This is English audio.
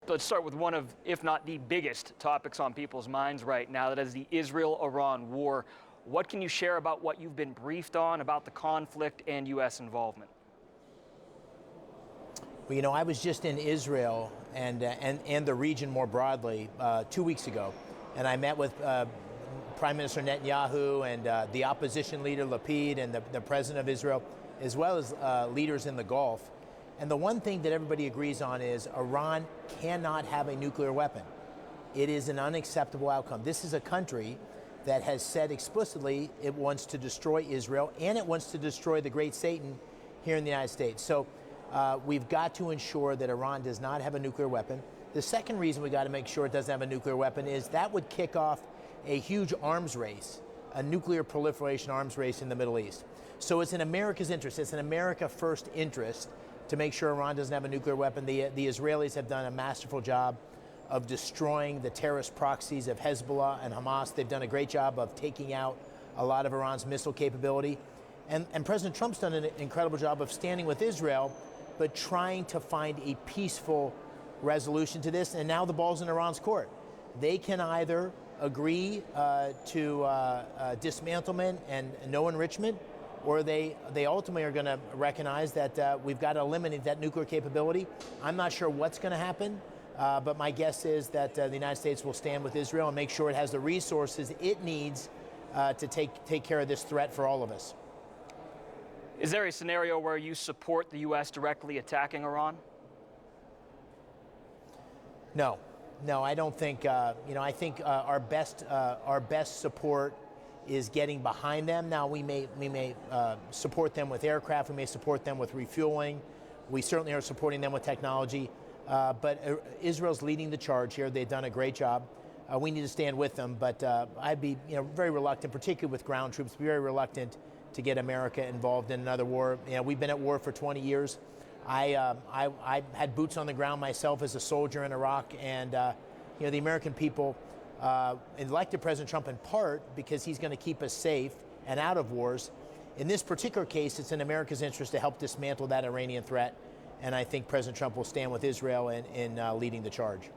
Let's start with one of, if not the biggest topics on people's minds right now, that is the Israel-Iran war. What can you share about what you've been briefed on about the conflict and U.S. involvement? Well, you know, I was just in Israel and the region more broadly 2 weeks ago, and I met with Prime Minister Netanyahu and the opposition leader Lapid and the president of Israel, as well as leaders in the Gulf. And the one thing that everybody agrees on is Iran cannot have a nuclear weapon. It is an unacceptable outcome. This is a country that has said explicitly it wants to destroy Israel and it wants to destroy the great Satan here in the United States. So we've got to ensure that Iran does not have a nuclear weapon. The second reason we got to make sure it doesn't have a nuclear weapon is that would kick off a huge arms race, a nuclear proliferation arms race in the Middle East. So it's in America's interest, it's in America first interest to make sure Iran doesn't have a nuclear weapon. The Israelis have done a masterful job of destroying the terrorist proxies of Hezbollah and Hamas. They've done a great job of taking out a lot of Iran's missile capability. And President Trump's done an incredible job of standing with Israel, but trying to find a peaceful resolution to this. And now the ball's in Iran's court. They can either agree to dismantlement and no enrichment, or they ultimately are going to recognize that we've got to eliminate that nuclear capability. I'm not sure what's going to happen, but my guess is that the United States will stand with Israel and make sure it has the resources it needs to take care of this threat for all of us. Is there a scenario where you support the U.S. directly attacking Iran? No, I don't think. I think our best support is getting behind them. Now we may support them with aircraft, we may support them with refueling. We certainly are supporting them with technology. But Israel's leading the charge here. They've done a great job. We need to stand with them. But I'd be very reluctant, particularly with ground troops, very reluctant to get America involved in another war. We've been at war for 20 years. I had boots on the ground myself as a soldier in Iraq, and the American people elected President Trump in part because he's going to keep us safe and out of wars. In this particular case, it's in America's interest to help dismantle that Iranian threat, and I think President Trump will stand with Israel in leading the charge.